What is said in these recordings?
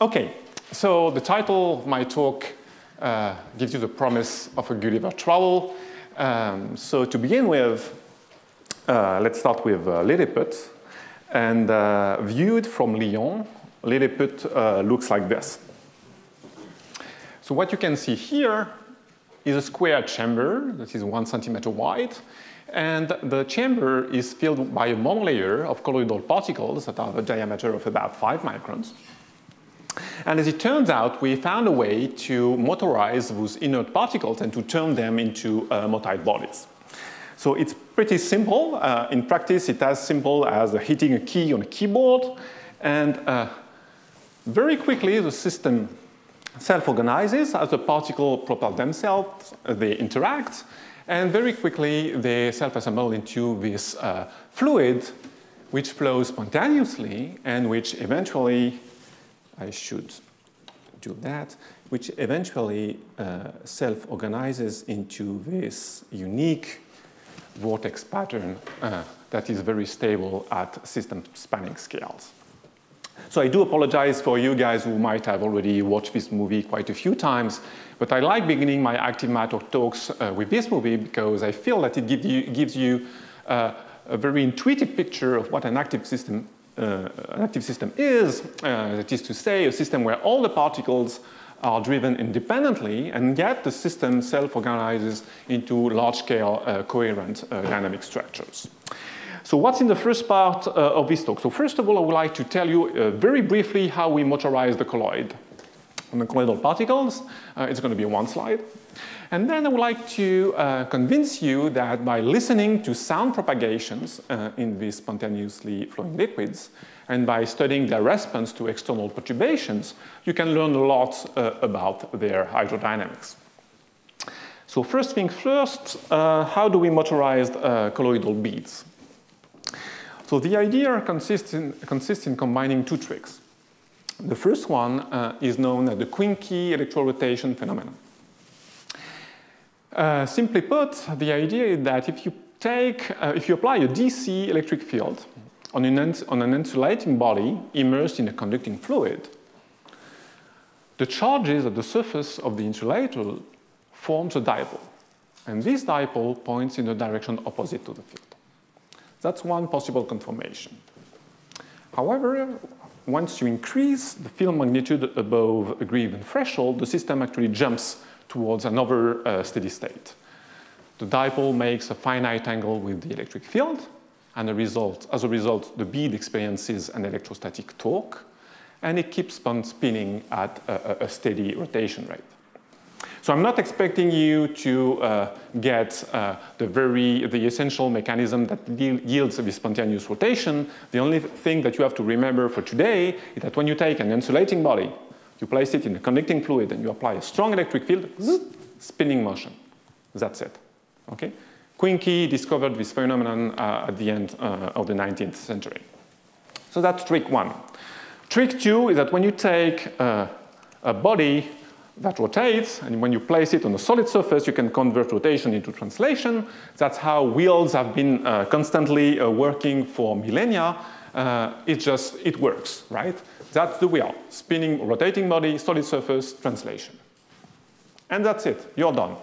Okay, so the title of my talk gives you the promise of a Gulliver travel. So to begin with, let's start with Lilliput. And viewed from Lyon, Lilliput looks like this. So what you can see here is a square chamber that is 1 centimeter wide. And the chamber is filled by a monolayer of colloidal particles that have a diameter of about 5 microns. And as it turns out, we found a way to motorize those inert particles and to turn them into motile bodies. So it's pretty simple. In practice, it's as simple as hitting a key on a keyboard. And very quickly, the system self-organizes as the particles propel themselves, they interact, and very quickly they self-assemble into this fluid which flows spontaneously and which eventually, I should do that, which eventually self-organizes into this unique vortex pattern that is very stable at system spanning scales. So I do apologize for you guys who might have already watched this movie quite a few times, but I like beginning my active matter talks with this movie because I feel that it gives you a very intuitive picture of what an active system is. That is to say, a system where all the particles are driven independently, and yet the system self-organizes into large-scale coherent dynamic structures. So what's in the first part of this talk? So first of all, I would like to tell you very briefly how we motorize the colloid. On the colloidal particles, it's going to be one slide. And then I would like to convince you that by listening to sound propagations in these spontaneously flowing liquids, and by studying their response to external perturbations, you can learn a lot about their hydrodynamics. So first thing first, how do we motorize colloidal beads? So the idea consists in combining two tricks. The first one is known as the Quincke electrorotation phenomenon. Simply put, the idea is that if you apply a DC electric field on an insulating body immersed in a conducting fluid, the charges at the surface of the insulator forms a dipole. And this dipole points in the direction opposite to the field. That's one possible conformation. However, once you increase the field magnitude above a given threshold, the system actually jumps towards another steady state. The dipole makes a finite angle with the electric field, and as a result, the bead experiences an electrostatic torque, and it keeps on spinning at a steady rotation rate. So I'm not expecting you to get the essential mechanism that yields this spontaneous rotation. The only thing that you have to remember for today is that when you take an insulating body, you place it in a conducting fluid, and you apply a strong electric field, spinning motion. That's it. Okay? Quincke discovered this phenomenon at the end of the 19th century. So that's trick one. Trick two is that when you take a body that rotates, and when you place it on a solid surface, you can convert rotation into translation. That's how wheels have been constantly working for millennia. It works, right? That's the wheel. Spinning, rotating body, solid surface, translation. And that's it. You're done.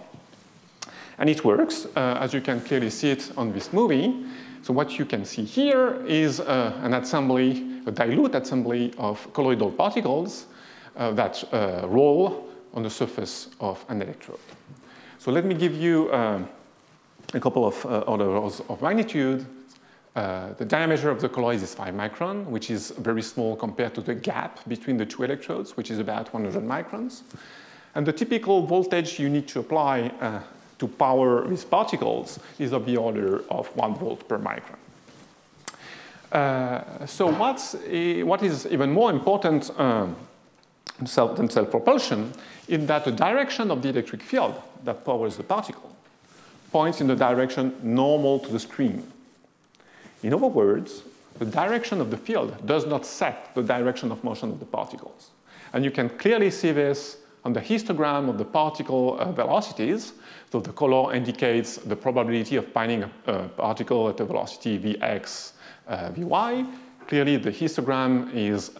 And it works, as you can clearly see it on this movie. So what you can see here is an assembly, a dilute assembly of colloidal particles that roll on the surface of an electrode. So let me give you a couple of orders of magnitude. The diameter of the colloid is 5 microns, which is very small compared to the gap between the two electrodes, which is about 100 microns. And the typical voltage you need to apply to power these particles is of the order of 1 volt per micron. So what is even more important than self-propulsion is that the direction of the electric field that powers the particle points in the direction normal to the screen. In other words, the direction of the field does not set the direction of motion of the particles. And you can clearly see this on the histogram of the particle velocities. So the color indicates the probability of finding a particle at a velocity Vx, Vy. Clearly, the histogram is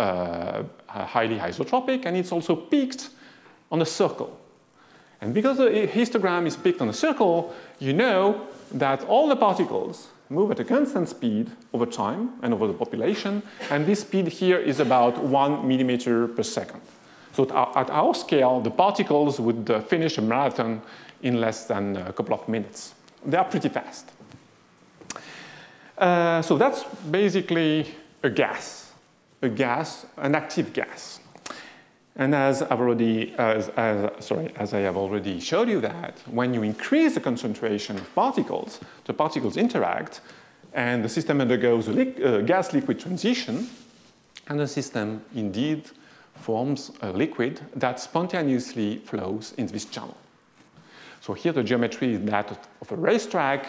highly isotropic, and it's also peaked on a circle. And because the histogram is peaked on a circle, you know that all the particles move at a constant speed over time and over the population, and this speed here is about 1 millimeter per second. So at our scale, the particles would finish a marathon in less than a couple of minutes. They are pretty fast. So that's basically a gas, an active gas. And as I have already showed you that, when you increase the concentration of particles, the particles interact, and the system undergoes a gas-liquid transition, and the system indeed forms a liquid that spontaneously flows in this channel. So here the geometry is that of a racetrack.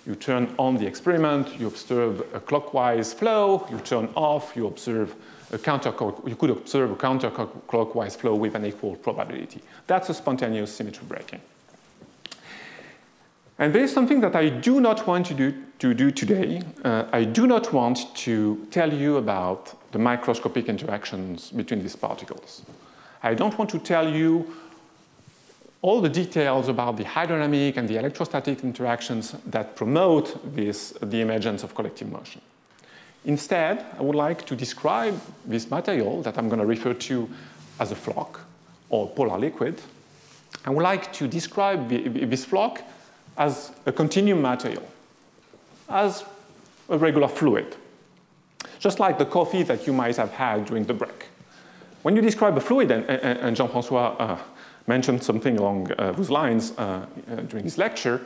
You turn on the experiment, you observe a clockwise flow, you turn off, you observe you could observe a counterclockwise flow with an equal probability. That's a spontaneous symmetry breaking. And there is something that I do not want to do today. I do not want to tell you about the microscopic interactions between these particles. I don't want to tell you all the details about the hydrodynamic and the electrostatic interactions that promote the emergence of collective motion. Instead, I would like to describe this material that I'm going to refer to as a flock or polar liquid. I would like to describe this flock as a continuum material, as a regular fluid, just like the coffee that you might have had during the break. When you describe a fluid, and Jean-François mentioned something along those lines during his lecture,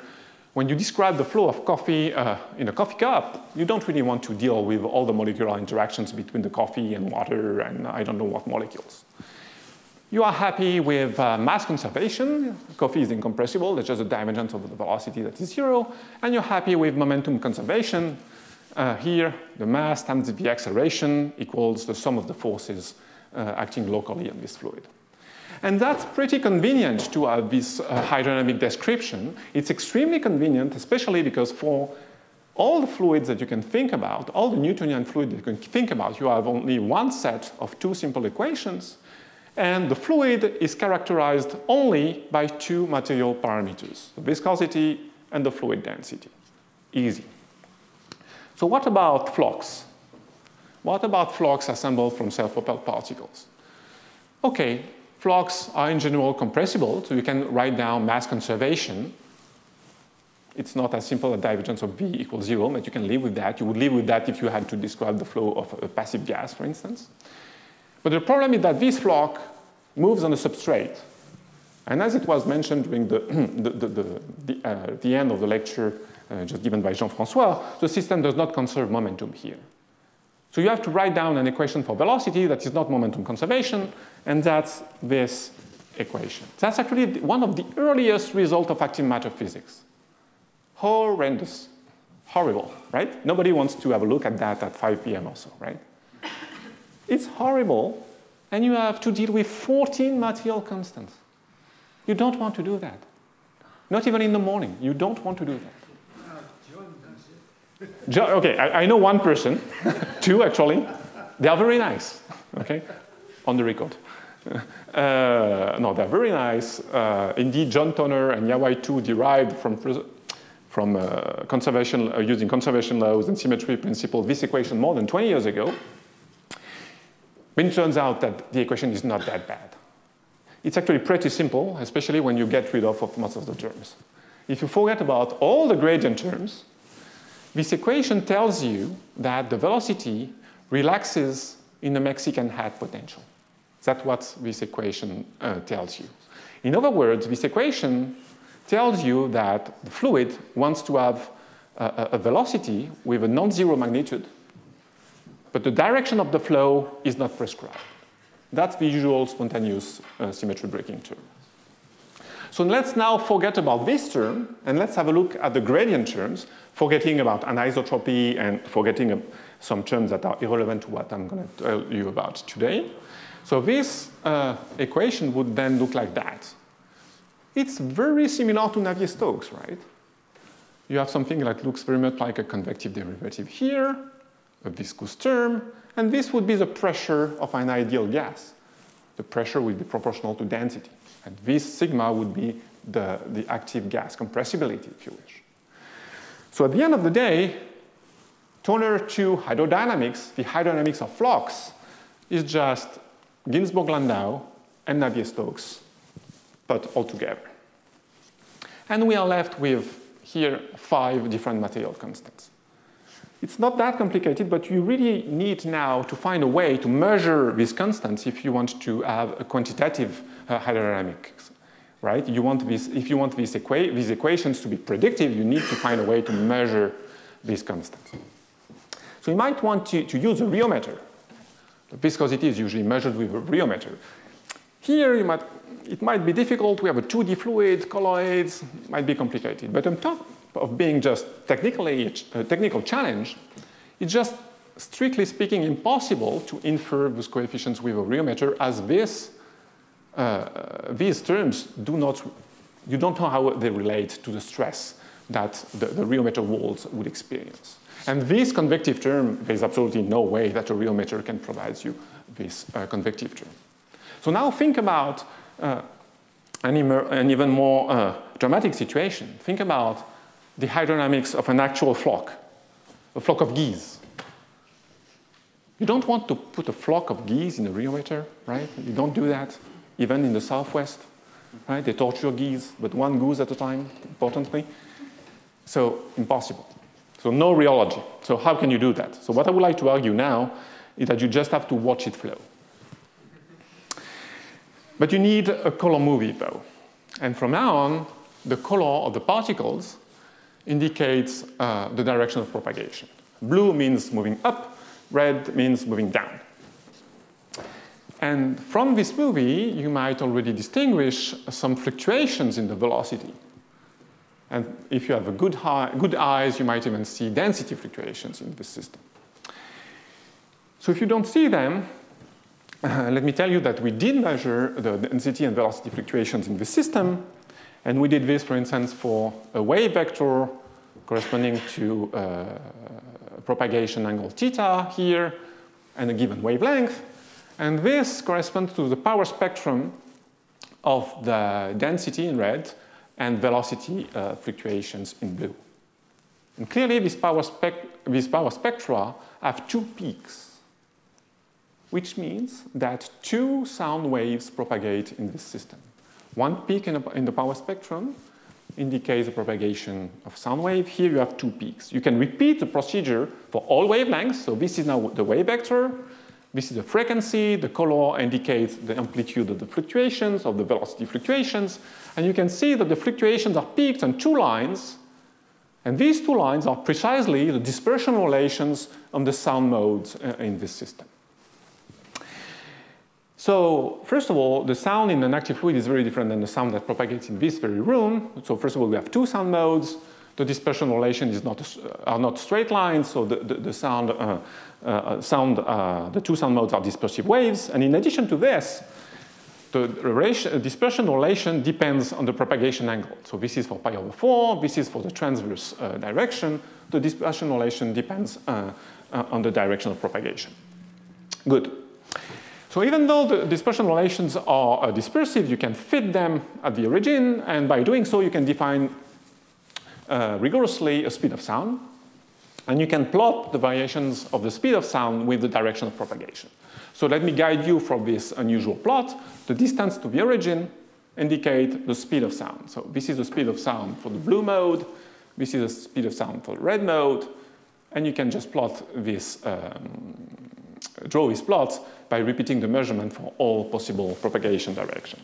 when you describe the flow of coffee in a coffee cup, you don't really want to deal with all the molecular interactions between the coffee and water and I don't know what molecules. You are happy with mass conservation. Coffee is incompressible. There's just a divergence of the velocity that is 0. And you're happy with momentum conservation. Here, the mass times the acceleration equals the sum of the forces acting locally on this fluid. And that's pretty convenient to have this hydrodynamic description. It's extremely convenient, especially because for all the fluids that you can think about, all the Newtonian fluid that you can think about, you have only one set of 2 simple equations. And the fluid is characterized only by 2 material parameters, the viscosity and the fluid density. Easy. So what about flocks? What about flocks assembled from self-propelled particles? Okay. Flocks are in general compressible, so you can write down mass conservation. It's not as simple as divergence of V equals 0, but you can live with that. You would live with that if you had to describe the flow of a passive gas, for instance. But the problem is that this flock moves on a substrate. And as it was mentioned during the end of the lecture just given by Jean-François, the system does not conserve momentum here. So you have to write down an equation for velocity that is not momentum conservation, and that's this equation. That's actually one of the earliest results of active matter physics. Horrendous. Horrible, right? Nobody wants to have a look at that at 5 p.m. or so, right? It's horrible, and you have to deal with 14 material constants. You don't want to do that. Not even in the morning. You don't want to do that. Okay, I know one person, 2 actually. They are very nice, okay, on the record. No, they're very nice. Indeed, John Toner and Yawai Tu derived from conservation, using conservation laws and symmetry principles this equation more than 20 years ago. But it turns out that the equation is not that bad. It's actually pretty simple, especially when you get rid of most of the terms. If you forget about all the gradient terms, this equation tells you that the velocity relaxes in the Mexican hat potential. That's what this equation tells you. In other words, this equation tells you that the fluid wants to have a velocity with a non-zero magnitude, but the direction of the flow is not prescribed. That's the usual spontaneous symmetry breaking term. So let's now forget about this term, and let's have a look at the gradient terms, forgetting about anisotropy and forgetting some terms that are irrelevant to what I'm going to tell you about today. So this equation would then look like that. It's very similar to Navier-Stokes, right? You have something that looks very much like a convective derivative here, a viscous term, and this would be the pressure of an ideal gas. The pressure would be proportional to density, and this sigma would be the active gas compressibility, if you wish. So at the end of the day, Toner 2 hydrodynamics, the hydrodynamics of flux, is just Ginzburg-Landau and Navier-Stokes, but all together. And we are left with here 5 different material constants. It's not that complicated, but you really need now to find a way to measure these constants if you want to have a quantitative hydrodynamics, right? If you want these equations to be predictive, you need to find a way to measure these constants. So you might want to use a rheometer. The viscosity is usually measured with a rheometer. Here, it might be difficult. We have a 2D fluid, colloids, might be complicated. But on top of being just technically a technical challenge, it's just, strictly speaking, impossible to infer those coefficients with a rheometer, as these terms you don't know how they relate to the stress that the rheometer walls would experience. And this convective term, there's absolutely no way that a rheometer can provide you this convective term. So now think about an even more dramatic situation. Think about the hydrodynamics of an actual flock, a flock of geese. You don't want to put a flock of geese in a rheometer, right? You don't do that, even in the Southwest, right? They torture geese, but one goose at a time, importantly. So impossible. So no rheology. So how can you do that? So what I would like to argue now is that you just have to watch it flow. But you need a color movie, though. And from now on, the color of the particles indicates the direction of propagation. Blue means moving up, red means moving down. And from this movie, you might already distinguish some fluctuations in the velocity. And if you have good eyes, you might even see density fluctuations in this system. So if you don't see them, let me tell you that we did measure the density and velocity fluctuations in the system. And we did this, for instance, for a wave vector corresponding to propagation angle theta here and a given wavelength. And this corresponds to the power spectrum of the density in red and velocity fluctuations in blue. And clearly, these power spectra have 2 peaks, which means that 2 sound waves propagate in this system. One peak in the power spectrum indicates the propagation of sound wave. Here you have 2 peaks. You can repeat the procedure for all wavelengths. So this is now the wave vector. This is the frequency. The color indicates the amplitude of the fluctuations, of the velocity fluctuations. And you can see that the fluctuations are peaked on 2 lines. And these 2 lines are precisely the dispersion relations on the sound modes in this system. So first of all, the sound in an active fluid is very different than the sound that propagates in this very room. So first of all, we have 2 sound modes. The dispersion relation are not straight lines, so the 2 sound modes are dispersive waves. And in addition to this, the dispersion relation depends on the propagation angle. So this is for pi/4, this is for the transverse direction. The dispersion relation depends on the direction of propagation. Good. So even though the dispersion relations are dispersive, you can fit them at the origin, and by doing so, you can define rigorously a speed of sound, and you can plot the variations of the speed of sound with the direction of propagation. So let me guide you from this unusual plot. The distance to the origin indicates the speed of sound. So this is the speed of sound for the blue mode, this is the speed of sound for the red mode, and you can just plot this, draw these plots by repeating the measurement for all possible propagation direction.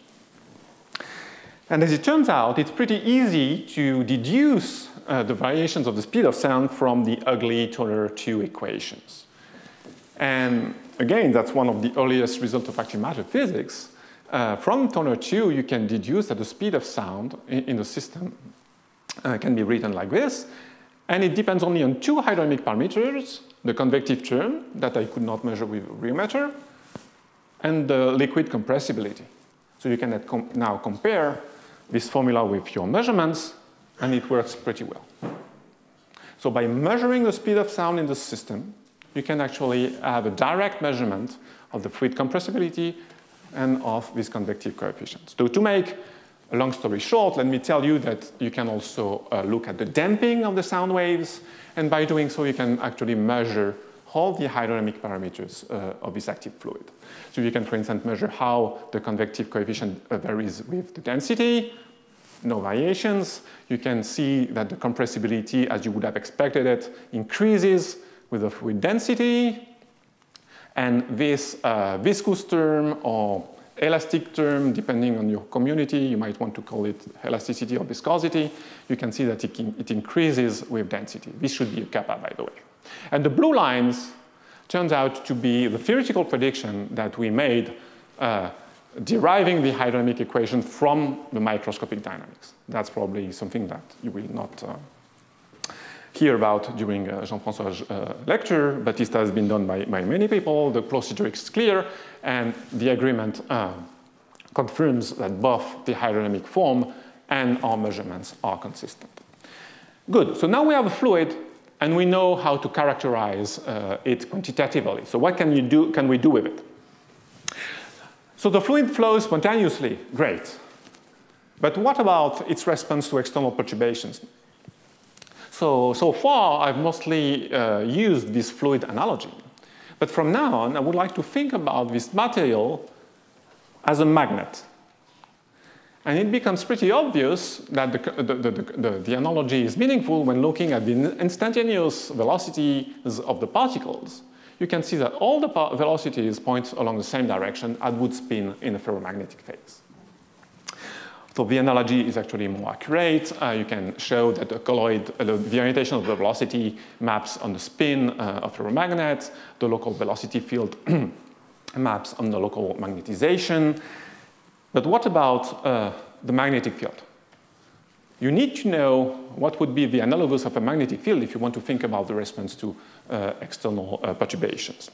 And as it turns out, it's pretty easy to deduce the variations of the speed of sound from the ugly Toner 2 equations. And again, that's one of the earliest results of active matter physics. From Toner 2, you can deduce that the speed of sound in the system can be written like this. And it depends only on 2 hydrodynamic parameters, the convective term that I could not measure with a rheometer, and the liquid compressibility. So you can now compare this formula with your measurements, and it works pretty well. So by measuring the speed of sound in the system, you can actually have a direct measurement of the fluid compressibility and of this convective coefficient. So to make a long story short, let me tell you that you can also look at the damping of the sound waves, and by doing so, you can actually measure all the hydrodynamic parameters of this active fluid. So you can, for instance, measure how the convective coefficient varies with the density, no variations. You can see that the compressibility, as you would have expected it, increases with the fluid density. And this viscous term or elastic term, depending on your community, you might want to call it elasticity or viscosity, you can see that it increases with density. This should be a kappa, by the way. And the blue lines turns out to be the theoretical prediction that we made deriving the hydrodynamic equation from the microscopic dynamics. That's probably something that you will not hear about during Jean-François' lecture, but this has been done by many people. The procedure is clear, and the agreement confirms that both the hydrodynamic form and our measurements are consistent. Good, so now we have a fluid, and we know how to characterize it quantitatively. So what can we do with it? So the fluid flows spontaneously, great. But what about its response to external perturbations? So far, I've mostly used this fluid analogy. But from now on, I would like to think about this material as a magnet. And it becomes pretty obvious that the analogy is meaningful when looking at the instantaneous velocities of the particles. You can see that all the velocities point along the same direction as would spin in a ferromagnetic phase. So the analogy is actually more accurate. You can show that the colloid, the orientation of the velocity maps on the spin of a ferromagnet. The local velocity field maps on the local magnetization. But what about the magnetic field? You need to know what would be the analogous of a magnetic field if you want to think about the response to external perturbations.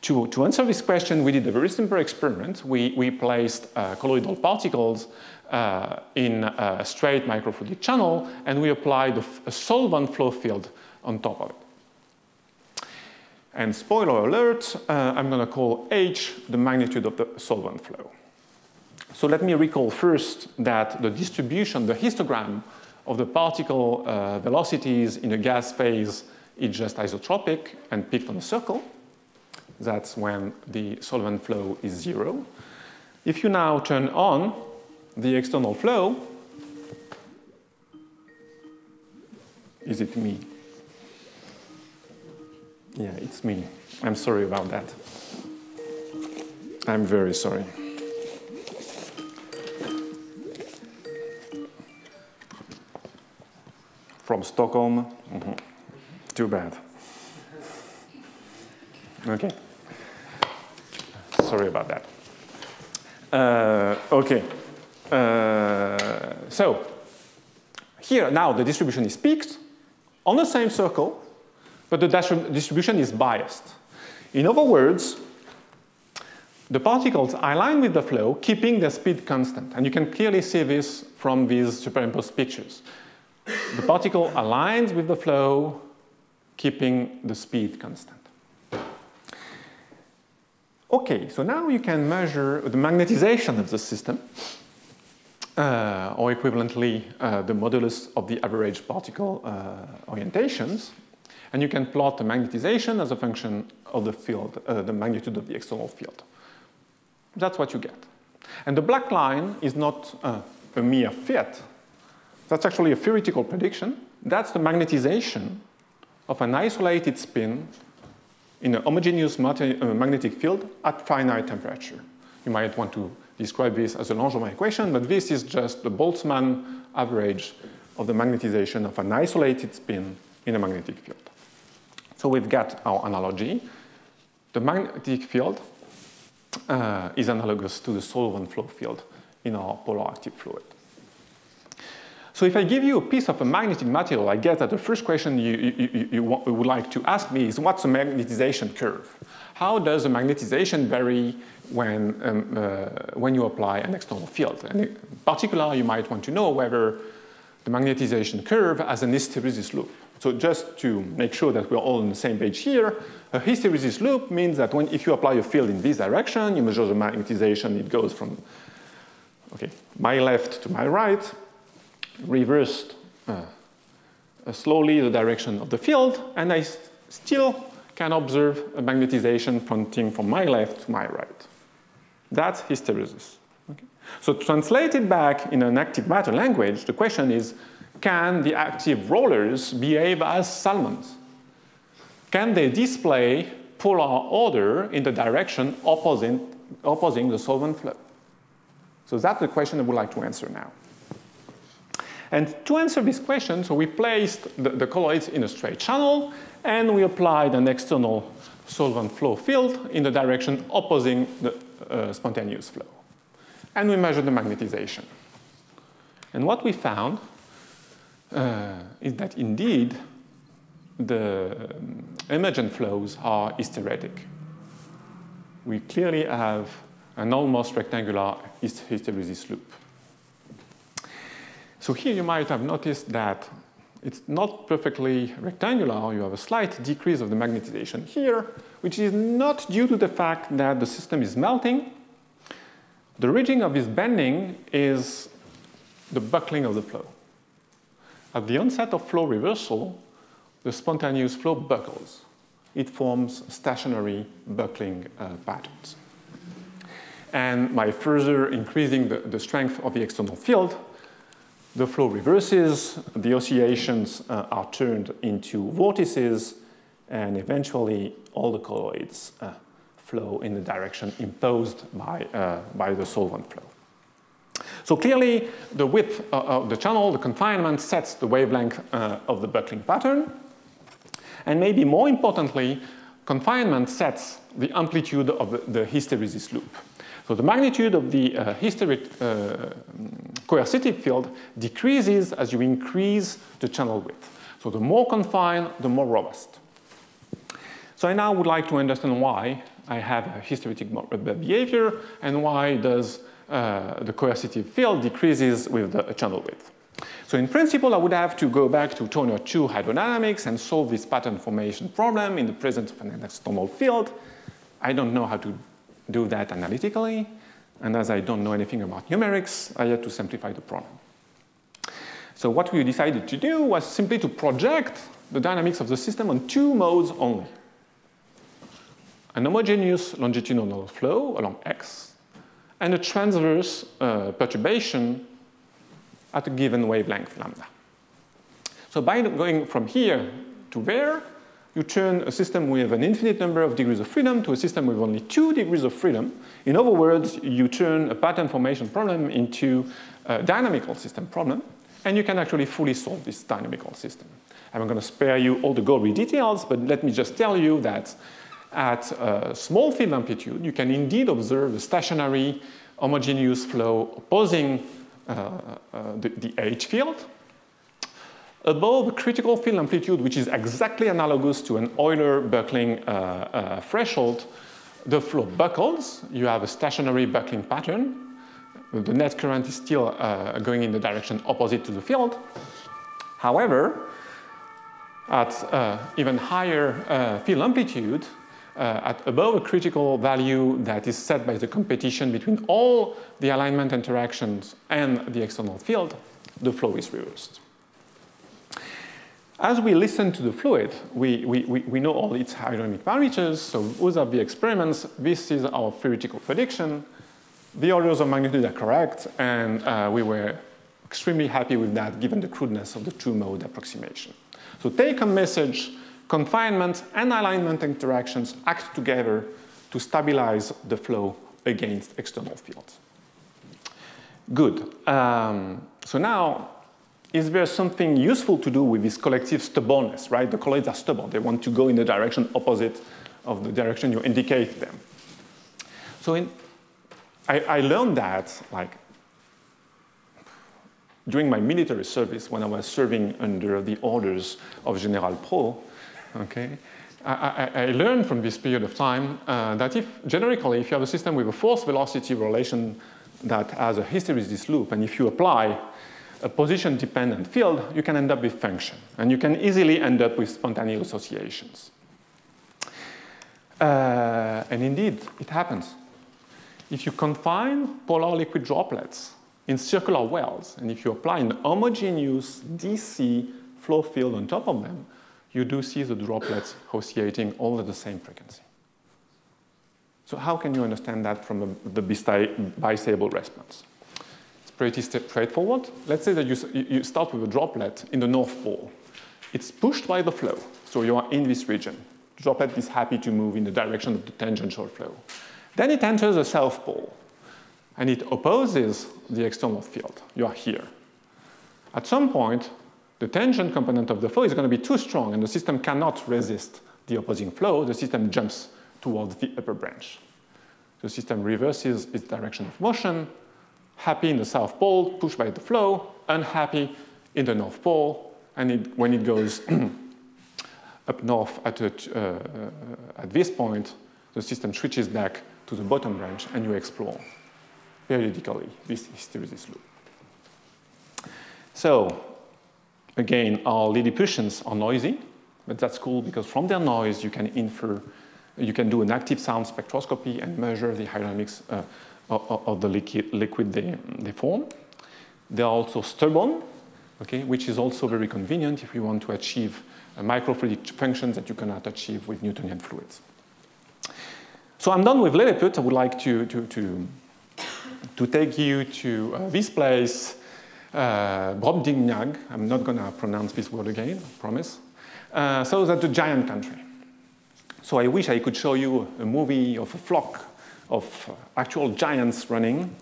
To answer this question, we did a very simple experiment. We placed colloidal particles in a straight microfluidic channel, and we applied a solvent flow field on top of it. And spoiler alert, I'm going to call H the magnitude of the solvent flow. So let me recall first that the distribution, the histogram of the particle velocities in a gas phase is just isotropic and picked on a circle. That's when the solvent flow is 0. If you now turn on the external flow, is it me? Yeah, it's me. I'm sorry about that. I'm very sorry. From Stockholm. Mm-hmm. Too bad. Okay. Sorry about that. Okay. So here now the distribution is peaked on the same circle, but the distribution is biased. In other words, the particles align with the flow, keeping the speed constant. And you can clearly see this from these superimposed pictures. The particle aligns with the flow, keeping the speed constant. Okay, so now you can measure the magnetization of the system, or equivalently, the modulus of the average particle orientations. And you can plot the magnetization as a function of the field, the magnitude of the external field. That's what you get. And the black line is not a mere fit. That's actually a theoretical prediction. That's the magnetization of an isolated spin in a homogeneous magnetic field at finite temperature. You might want to describe this as a Langevin equation, but this is just the Boltzmann average of the magnetization of an isolated spin in a magnetic field. So we've got our analogy. The magnetic field is analogous to the solvent flow field in our polar active fluid. So if I give you a piece of a magnetic material, I guess that the first question you would like to ask me is, what's the magnetization curve? How does the magnetization vary when you apply an external field? And in particular, you might want to know whether the magnetization curve has an hysteresis loop. So just to make sure that we're all on the same page here, a hysteresis loop means that if you apply a field in this direction, you measure the magnetization, it goes from my left to my right, reversed slowly the direction of the field, and I still can observe a magnetization pointing from my left to my right. That's hysteresis. Okay? So translated back in an active matter language, the question is, can the active rollers behave as salmons? Can they display polar order in the direction opposing the solvent flow? So that's the question I would like to answer now. And to answer this question, so we placed the colloids in a straight channel, and we applied an external solvent flow field in the direction opposing the spontaneous flow. And we measured the magnetization. And what we found is that indeed the emergent flows are hysteretic. We clearly have an almost rectangular hysteresis loop. So here you might have noticed that it's not perfectly rectangular. You have a slight decrease of the magnetization here, which is not due to the fact that the system is melting. The origin of this bending is the buckling of the flow. At the onset of flow reversal, the spontaneous flow buckles. It forms stationary buckling patterns. And by further increasing the strength of the external field, the flow reverses, the oscillations are turned into vortices, and eventually all the colloids flow in the direction imposed by the solvent flow. So clearly, the width of the channel, the confinement, sets the wavelength of the buckling pattern. And maybe more importantly, confinement sets the amplitude of the hysteresis loop. So the magnitude of the coercitive field decreases as you increase the channel width. So the more confined, the more robust. So I now would like to understand why I have a hysteretic behavior and why does the coercitive field decreases with the channel width. So in principle, I would have to go back to Turner 2 hydrodynamics and solve this pattern formation problem in the presence of an external field. I don't know how to do that analytically, and as I don't know anything about numerics, I had to simplify the problem. So what we decided to do was simply to project the dynamics of the system on two modes only. An homogeneous longitudinal flow along x, and a transverse perturbation at a given wavelength lambda. So by going from here to there, you turn a system with an infinite number of degrees of freedom to a system with only 2 degrees of freedom. In other words, you turn a pattern formation problem into a dynamical system problem, and you can actually fully solve this dynamical system. I'm going to spare you all the gory details, but let me just tell you that at a small field amplitude, you can indeed observe a stationary homogeneous flow opposing the H field. Above a critical field amplitude, which is exactly analogous to an Euler buckling threshold, the flow buckles. You have a stationary buckling pattern. The net current is still going in the direction opposite to the field. However, at even higher field amplitude, at above a critical value that is set by the competition between all the alignment interactions and the external field, the flow is reversed. As we listen to the fluid, we know all its hydrodynamic parameters, so those are the experiments. This is our theoretical prediction. The orders of magnitude are correct, and we were extremely happy with that given the crudeness of the two-mode approximation. So take-home message, confinement and alignment interactions act together to stabilize the flow against external fields. Good. So now, is there something useful to do with this collective stubbornness, right? The colloids are stubborn. They want to go in the direction opposite of the direction you indicate them. So I learned that, like, during my military service, when I was serving under the orders of General Pro, okay, I learned from this period of time that generically, if you have a system with a force-velocity relation that has a hysteresis loop, and if you apply a position-dependent field, you can end up with function. And you can easily end up with spontaneous associations. And indeed, it happens. If you confine polar liquid droplets in circular wells, and if you apply an homogeneous DC flow field on top of them, you do see the droplets oscillating all at the same frequency. So how can you understand that from the bistable response? It's pretty straightforward. Let's say that you start with a droplet in the North Pole. It's pushed by the flow, so you are in this region. The droplet is happy to move in the direction of the tangential flow. Then it enters the South Pole, and it opposes the external field. You are here. At some point, the tangent component of the flow is going to be too strong, and the system cannot resist the opposing flow. The system jumps towards the upper branch. The system reverses its direction of motion, happy in the South Pole, pushed by the flow, unhappy in the North Pole, and when it goes up north at this point, the system switches back to the bottom branch, and you explore periodically this hysteresis loop. So, again, our Lilliputians are noisy, but that's cool because from their noise you can infer, you can do an active sound spectroscopy and measure the hydrodynamics of the liquid they form. They are also stubborn, okay, which is also very convenient if you want to achieve microfluidic functions that you cannot achieve with Newtonian fluids. So I'm done with Lilliput. I would like to take you to this place, Brobdingnag. I'm not going to pronounce this word again, I promise. So that's a giant country. So I wish I could show you a movie of a flock of actual giants running.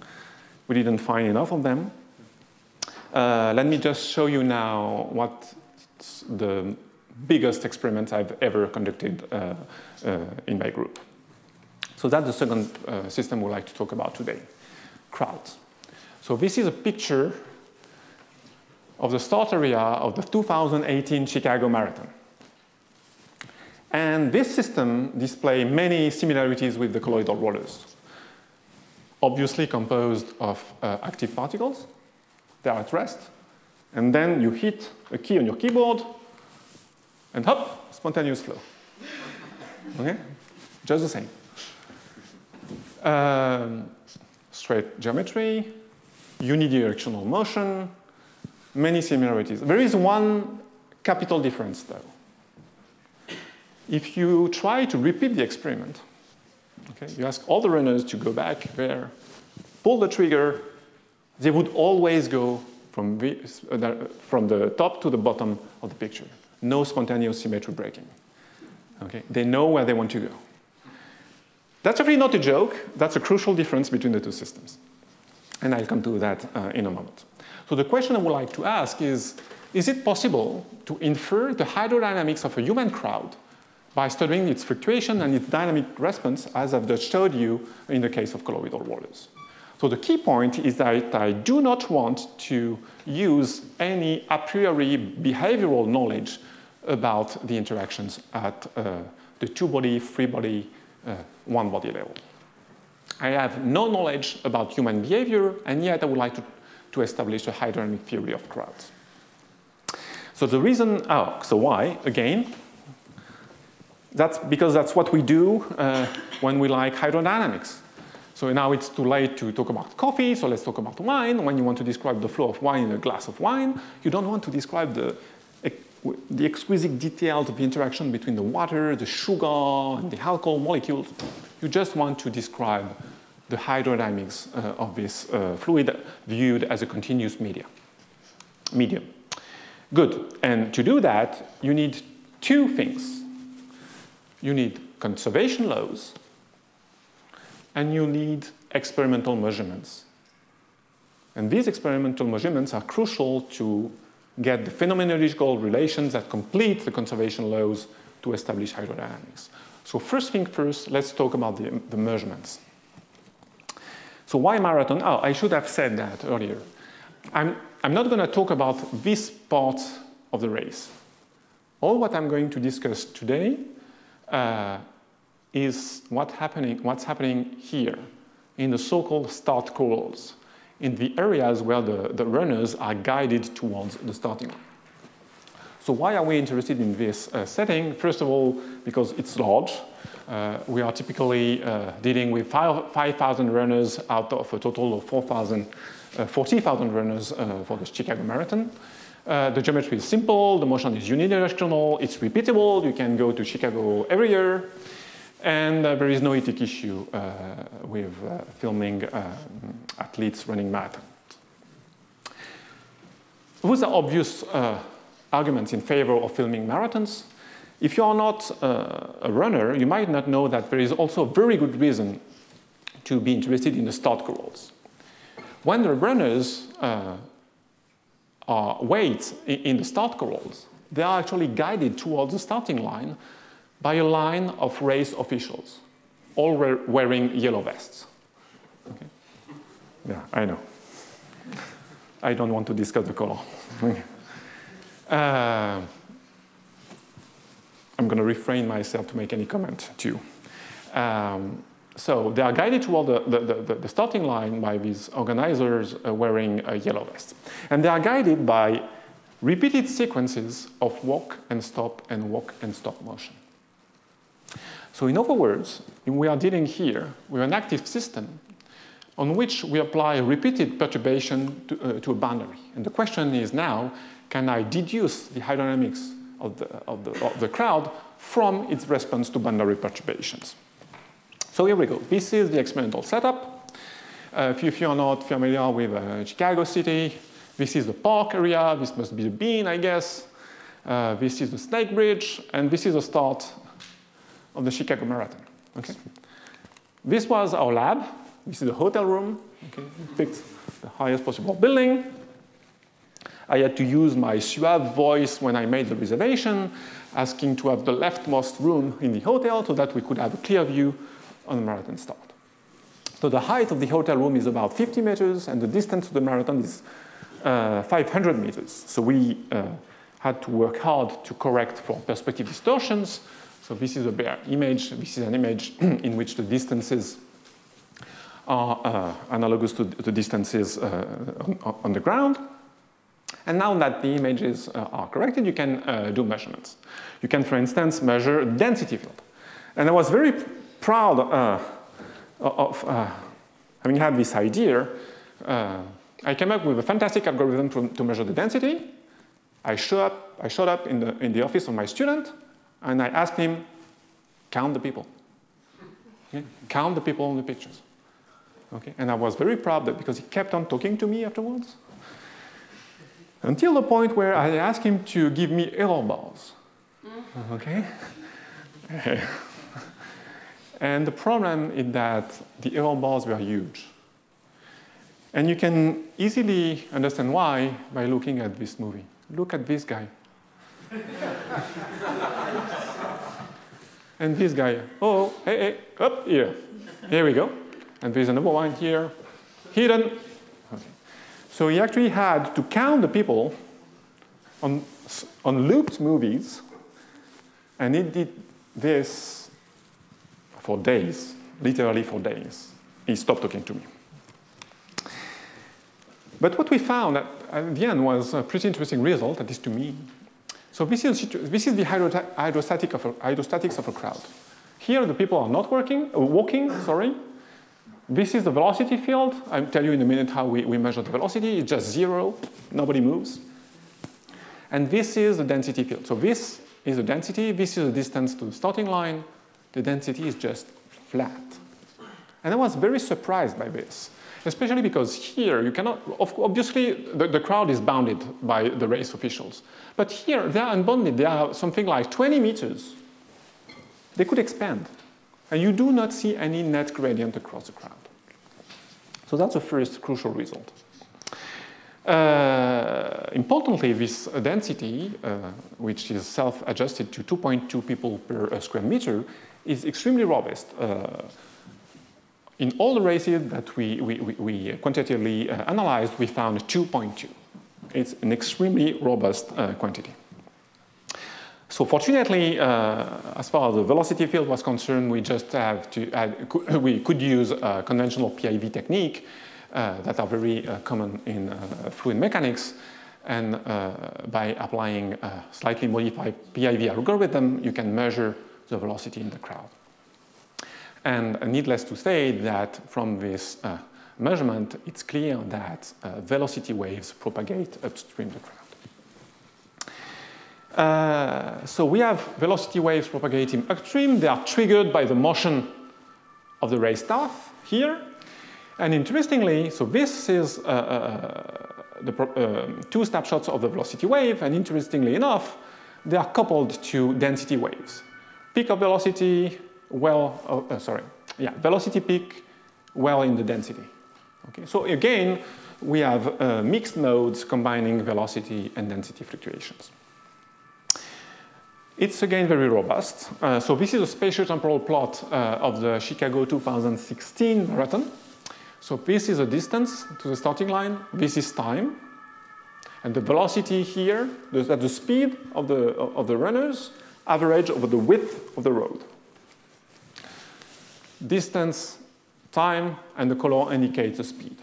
We didn't find enough of them. Let me just show you now what the biggest experiment I've ever conducted in my group. So that's the second system we'd like to talk about today, crowds. So this is a picture of the start area of the 2018 Chicago Marathon. And this system displays many similarities with the colloidal rollers. Obviously composed of active particles. They are at rest. And then you hit a key on your keyboard, and hop, spontaneous flow. Okay? Just the same. Straight geometry, unidirectional motion, many similarities. There is one capital difference, though. If you try to repeat the experiment, okay, you ask all the runners to go back there, pull the trigger, they would always go from the top to the bottom of the picture. No spontaneous symmetry breaking. Okay? They know where they want to go. That's actually not a joke. That's a crucial difference between the two systems. And I'll come to that in a moment. So the question I would like to ask is it possible to infer the hydrodynamics of a human crowd by studying its fluctuation and its dynamic response, as I've just showed you in the case of colloidal rollers? So the key point is that I do not want to use any a priori behavioral knowledge about the interactions at the two-body, three-body, one-body level. I have no knowledge about human behavior, and yet I would like to establish a hydrodynamic theory of crowds. So the reason, so why? Again, that's because that's what we do when we like hydrodynamics. So now it's too late to talk about coffee, so let's talk about wine. When you want to describe the flow of wine in a glass of wine, you don't want to describe the exquisite details of the interaction between the water, the sugar, and the alcohol molecules. You just want to describe the hydrodynamics of this fluid viewed as a continuous medium. Good. And to do that, you need two things. You need conservation laws, and you need experimental measurements. And these experimental measurements are crucial to get the phenomenological relations that complete the conservation laws to establish hydrodynamics. So first thing first, let's talk about the measurements. So why marathon? Oh, I should have said that earlier. I'm not going to talk about this part of the race. All what I'm going to discuss today is what's happening here in the so-called start corals. in the areas where the runners are guided towards the starting line. So why are we interested in this setting? First of all, because it's large. We are typically dealing with 5,000 runners out of a total of 40,000 runners for the Chicago Marathon. The geometry is simple, the motion is unidirectional, it's repeatable, you can go to Chicago every year, and there is no ethic issue with filming athletes running marathons. Those are obvious arguments in favor of filming marathons. If you are not a runner, you might not know that there is also a very good reason to be interested in the start corrals. When the runners wait in the start corrals, they are actually guided towards the starting line by a line of race officials, all wearing yellow vests. Okay? Yeah, I know. I don't want to discuss the color. I'm going to refrain myself to make any comment too. So they are guided toward the starting line by these organizers wearing a yellow vest. And they are guided by repeated sequences of walk and stop motion. So in other words, we are dealing here with an active system on which we apply repeated perturbation to a boundary. And the question is now, can I deduce the hydrodynamics of the crowd from its response to boundary perturbations? So here we go. This is the experimental setup. If you are not familiar with Chicago City, this is the park area. This must be the bean, I guess. This is the snake bridge. And this is the start of the Chicago Marathon. Okay. This was our lab. This is the hotel room. Okay. We picked the highest possible building. I had to use my suave voice when I made the reservation, asking to have the leftmost room in the hotel so that we could have a clear view on the marathon start. So the height of the hotel room is about 50 meters, and the distance to the marathon is 500 meters. So we had to work hard to correct for perspective distortions. So this is a bare image. This is an image in which the distances are analogous to the distances on the ground. And now that the images are corrected, you can do measurements. You can, for instance, measure density field. And I was very proud of having had this idea. I came up with a fantastic algorithm to measure the density. I showed up in the office of my student, and I asked him, count the people. Okay? Count the people in the pictures. Okay? And I was very proud of that because he kept on talking to me afterwards. Until the point where I asked him to give me error bars. Okay? And the problem is that the error bars were huge. And you can easily understand why by looking at this movie. Look at this guy. And this guy, oh, hey, up here. Here we go. And there's another one here, hidden. Okay. So he actually had to count the people on looped movies, and he did this for days, literally for days. He stopped talking to me. But what we found at the end was a pretty interesting result, at least to me. So this is the hydrostatics of a crowd. Here the people are not walking. This is the velocity field. I'll tell you in a minute how we measure the velocity. It's just zero. Nobody moves. And this is the density field. So this is the density. This is the distance to the starting line. The density is just flat. And I was very surprised by this, especially because here you cannot, obviously the crowd is bounded by the race officials. But here they are unbounded. They are something like 20 meters. They could expand. And you do not see any net gradient across the crowd. So that's the first crucial result. Importantly, this density, which is self-adjusted to 2.2 people per square meter, is extremely robust. In all the races that we quantitatively analyzed, we found 2.2. It's an extremely robust quantity. So fortunately, as far as the velocity field was concerned, we just have to we could use a conventional PIV technique that are very common in fluid mechanics. And by applying a slightly modified PIV algorithm, you can measure the velocity in the crowd. And needless to say that from this measurement, it's clear that velocity waves propagate upstream the crowd. So we have velocity waves propagating upstream. They are triggered by the motion of the ray staff here. And interestingly, so this is two snapshots of the velocity wave, and interestingly enough, they are coupled to density waves. Peak of velocity, velocity peak, well in the density. Okay, so again, we have mixed modes combining velocity and density fluctuations. It's again very robust. So this is a spatiotemporal plot of the Chicago 2016 marathon. So this is a distance to the starting line. This is time. And the velocity here, the speed of the runners, average over the width of the road. Distance, time, and the color indicates the speed.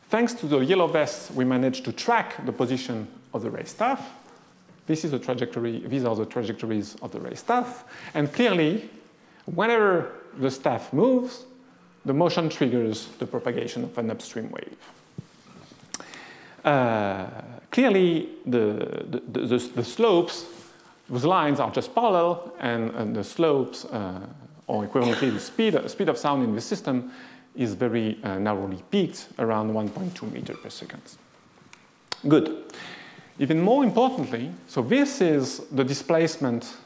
Thanks to the yellow vests, we managed to track the position of the ray staff. This is the trajectory, these are the trajectories of the ray staff. And clearly, whenever the staff moves, the motion triggers the propagation of an upstream wave. Clearly, the slopes, those lines are just parallel, and the slopes, or equivalently the speed of sound in the system, is very narrowly peaked, around 1.2 meters per second. Good. Even more importantly, so this is the displacement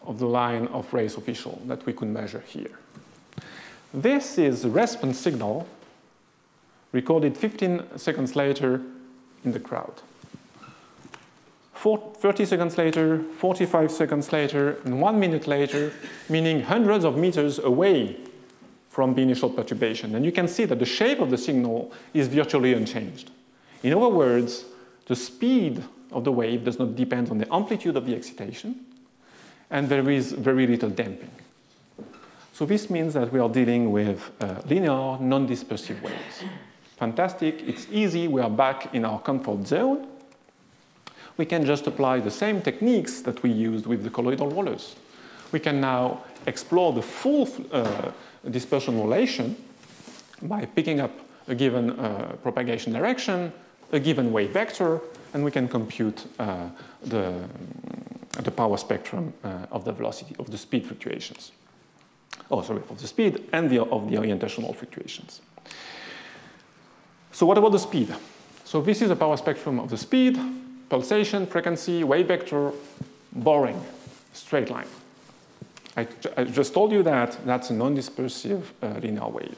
of the line of race official that we could measure here. This is the response signal recorded 15 seconds later in the crowd. 30 seconds later, 45 seconds later, and 1 minute later, meaning hundreds of meters away from the initial perturbation. And you can see that the shape of the signal is virtually unchanged. In other words, the speed of the wave does not depend on the amplitude of the excitation, and there is very little damping. So this means that we are dealing with linear, non-dispersive waves. Fantastic, it's easy, we are back in our comfort zone. We can just apply the same techniques that we used with the colloidal rollers. We can now explore the full dispersion relation by picking up a given propagation direction, a given wave vector, and we can compute the power spectrum of the velocity, of the speed fluctuations. Oh, sorry, of the speed and of the orientational fluctuations. So what about the speed? So this is a power spectrum of the speed, pulsation, frequency, wave vector, boring, straight line. I just told you that that's a non-dispersive linear wave.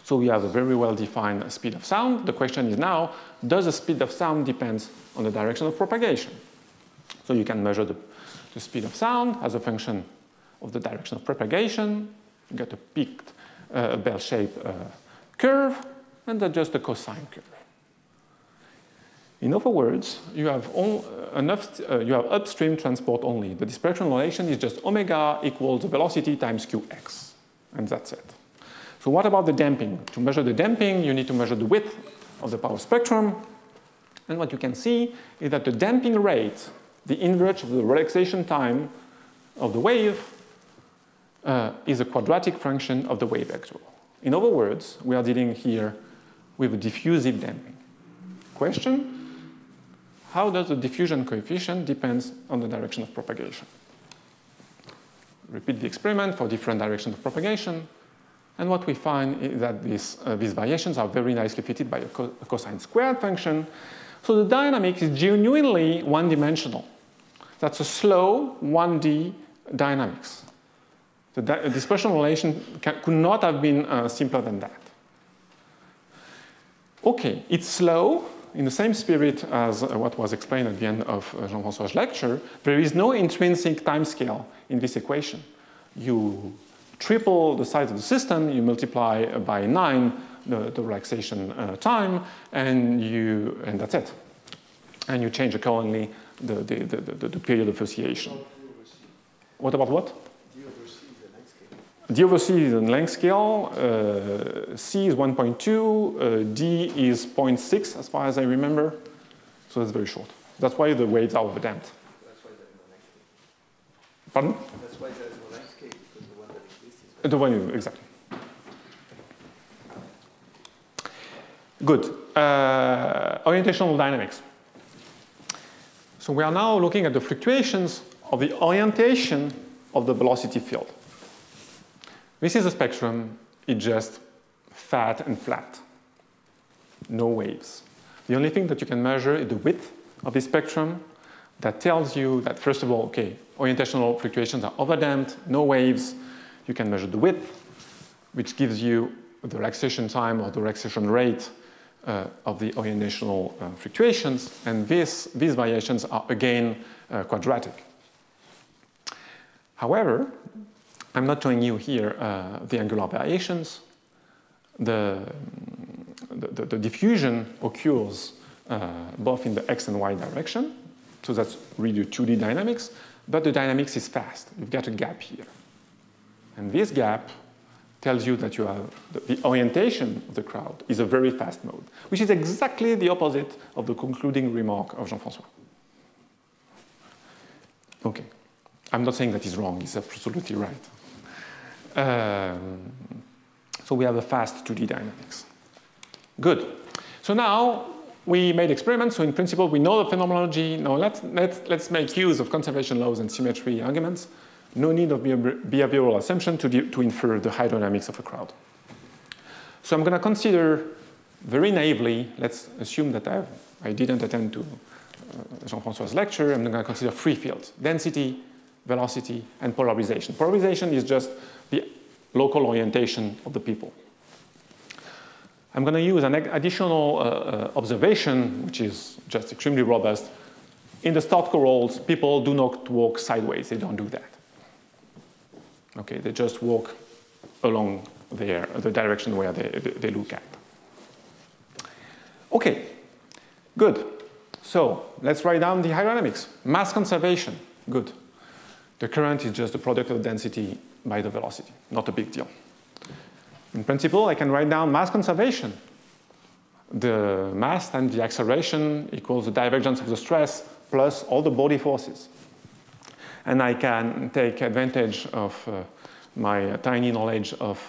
So we have a very well-defined speed of sound. The question is now, does the speed of sound depend on the direction of propagation? So you can measure the speed of sound as a function of the direction of propagation, you get a peaked bell-shaped curve, and adjust the cosine curve. In other words, you have upstream transport only. The dispersion relation is just omega equals the velocity times qx, and that's it. So what about the damping? To measure the damping, you need to measure the width of the power spectrum, and what you can see is that the damping rate, the inverse of the relaxation time of the wave, is a quadratic function of the wave vector. In other words, we are dealing here with a diffusive damping. Question? How does the diffusion coefficient depend on the direction of propagation? Repeat the experiment for different directions of propagation, and what we find is that these variations are very nicely fitted by a cosine squared function. So the dynamic is genuinely one-dimensional. That's a slow 1D dynamics. The dispersion relation could not have been simpler than that. Okay, it's slow in the same spirit as what was explained at the end of Jean-François' lecture. There is no intrinsic time scale in this equation. You triple the size of the system, you multiply by 9 the relaxation time, and that's it. And you change accordingly the period of oscillation. What about what? D over C is a length scale, C is 1.2, D is 0.6 as far as I remember, so it's very short. That's why the waves are overdamped. That's why there's no length scale. Pardon? That's why there's no length scale, because the one that exists is... The one, exactly. Good. Orientational dynamics. So we are now looking at the fluctuations of the orientation of the velocity field. This is a spectrum. It's just fat and flat. No waves. The only thing that you can measure is the width of the spectrum. That tells you that, first of all, okay, orientational fluctuations are overdamped, no waves. You can measure the width, which gives you the relaxation time or the relaxation rate of the orientational fluctuations, and these variations are again quadratic. However, I'm not showing you here the angular variations. The diffusion occurs both in the x and y direction, so that's really 2D dynamics, but the dynamics is fast. You've got a gap here. And this gap tells you that you have the orientation of the crowd is a very fast mode, which is exactly the opposite of the concluding remark of Jean-François. Okay, I'm not saying that he's wrong, he's absolutely right. So we have a fast 2D dynamics. Good. So now we made experiments, so in principle we know the phenomenology. Now let's make use of conservation laws and symmetry arguments. No need of behavioral assumption to infer the hydrodynamics of a crowd. So I'm going to consider very naively, let's assume that I didn't attend to Jean-François's lecture, I'm going to consider three fields: density, velocity, and polarization. Polarization is just the local orientation of the people. I'm going to use an additional observation, which is just extremely robust. In the start corals, people do not walk sideways. They don't do that. Okay, they just walk along the direction where they look at. Okay, good. So let's write down the hydrodynamics. Mass conservation, good. The current is just the product of density by the velocity, not a big deal. In principle, I can write down mass conservation. The mass times the acceleration equals the divergence of the stress plus all the body forces. And I can take advantage of my tiny knowledge of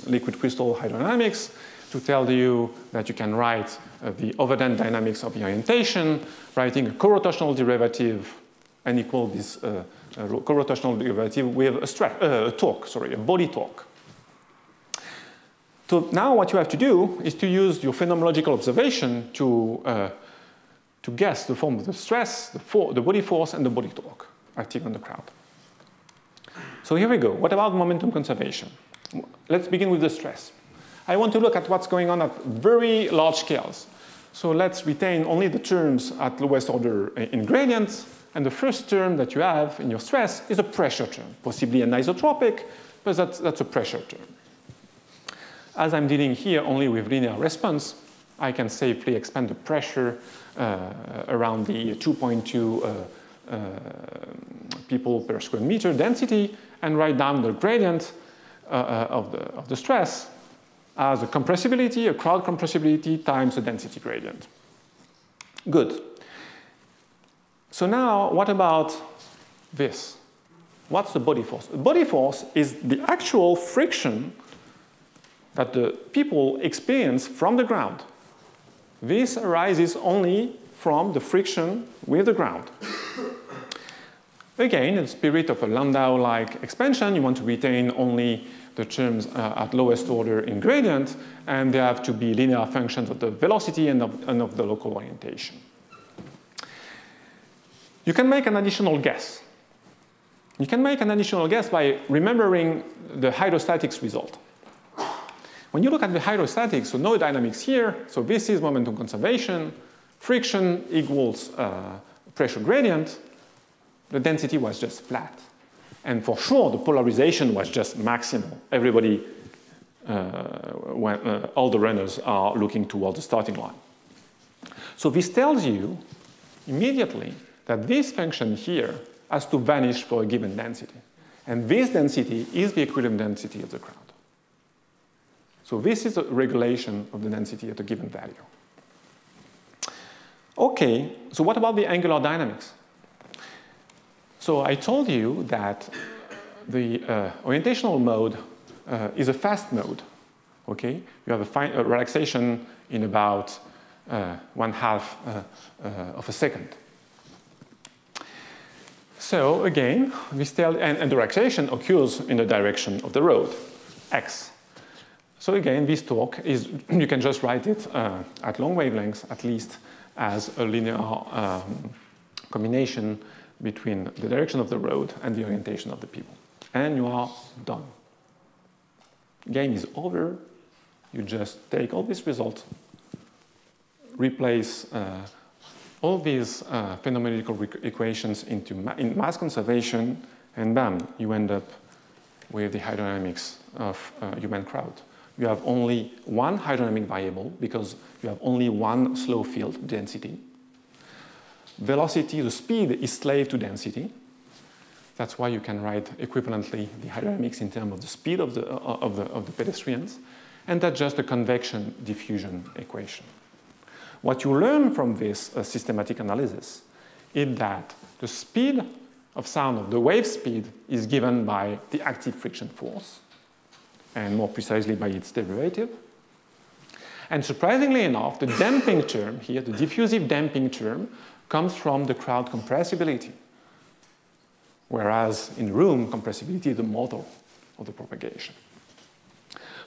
liquid crystal hydrodynamics to tell you that you can write the overdamped dynamics of the orientation, writing a co-rotational derivative and equal this co-rotational derivative with a torque, a body torque. So now what you have to do is to use your phenomenological observation to guess the form of the stress, the body force, and the body torque acting on the crowd. So here we go. What about momentum conservation? Let's begin with the stress. I want to look at what's going on at very large scales. So let's retain only the terms at lowest order in gradients. And the first term that you have in your stress is a pressure term, possibly an isotropic, but that's a pressure term. As I'm dealing here only with linear response, I can safely expand the pressure around the 2.2 people per square meter density and write down the gradient of the stress as a compressibility, a crowd compressibility times the density gradient. Good. So now what about this? What's the body force? The body force is the actual friction that the people experience from the ground. This arises only from the friction with the ground. Again, in the spirit of a Landau-like expansion, you want to retain only the terms at lowest order in gradient, and they have to be linear functions of the velocity and of the local orientation. You can make an additional guess. You can make an additional guess by remembering the hydrostatics result. When you look at the hydrostatics, so no dynamics here, so this is momentum conservation, friction equals pressure gradient, the density was just flat. And for sure, the polarization was just maximal. Everybody, all the runners are looking toward the starting line. So this tells you immediately that this function here has to vanish for a given density. And this density is the equilibrium density of the crowd. So this is a regulation of the density at a given value. Okay, so what about the angular dynamics? So I told you that the orientational mode is a fast mode. Okay, you have a relaxation in about 1/2 of a second. So again, and the relaxation occurs in the direction of the road, x. So again, this torque is, you can just write it at long wavelengths, at least, as a linear combination between the direction of the road and the orientation of the people. And you are done. Game is over. You just take all these results, replace all these phenomenological equations in mass conservation, and bam, you end up with the hydrodynamics of a human crowd. You have only one hydrodynamic variable because you have only one slow field, density. Velocity, the speed, is slave to density. That's why you can write equivalently the hydrodynamics in terms of the speed of the pedestrians. And that's just a convection diffusion equation. What you learn from this systematic analysis is that the speed of sound, of the wave speed, is given by the active friction force, and more precisely by its derivative. And surprisingly enough, the damping term here, the diffusive damping term, comes from the crowd compressibility, whereas in room, compressibility is the motor of the propagation.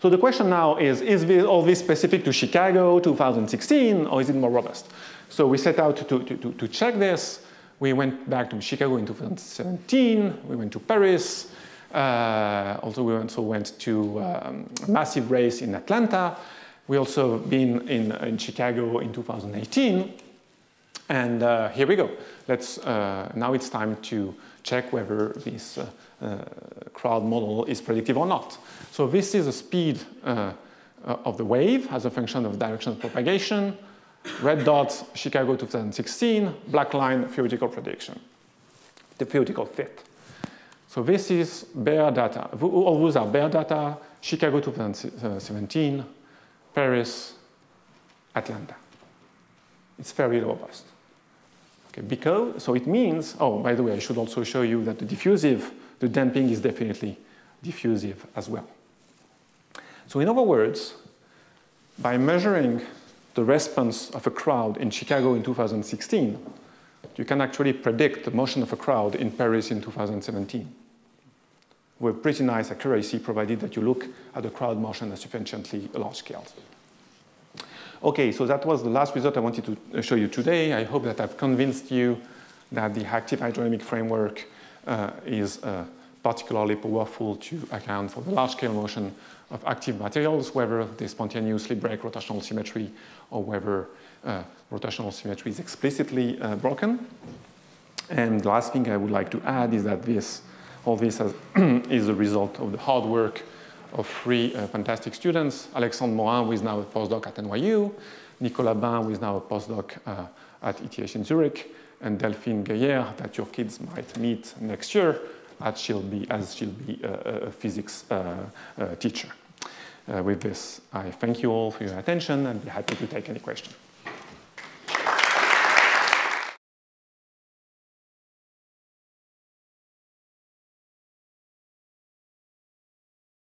So the question now is all this specific to Chicago 2016, or is it more robust? So we set out to check this. We went back to Chicago in 2017. We went to Paris. Also, we also went to a massive race in Atlanta. We also been in Chicago in 2018. And here we go. Now it's time to check whether this crowd model is predictive or not. So this is the speed of the wave as a function of direction of propagation. Red dots, Chicago 2016. Black line, theoretical prediction, the theoretical fit. So this is bare data. All those are bare data. Chicago 2017, Paris, Atlanta. It's very robust. Okay, so it means, oh, by the way, I should also show you that the damping is definitely diffusive as well. So in other words, by measuring the response of a crowd in Chicago in 2016, you can actually predict the motion of a crowd in Paris in 2017 with pretty nice accuracy, provided that you look at the crowd motion at sufficiently large scales. Okay, so that was the last result I wanted to show you today. I hope that I've convinced you that the active hydrodynamic framework is particularly powerful to account for the large-scale motion of active materials, whether they spontaneously break rotational symmetry or whether rotational symmetry is explicitly broken. And the last thing I would like to add is that all this is a result of the hard work of 3 fantastic students: Alexandre Morin, who is now a postdoc at NYU, Nicolas Bain, who is now a postdoc at ETH in Zurich, and Delphine Gaillard, that your kids might meet next year, as she'll be a physics teacher. With this, I thank you all for your attention and be happy to take any questions.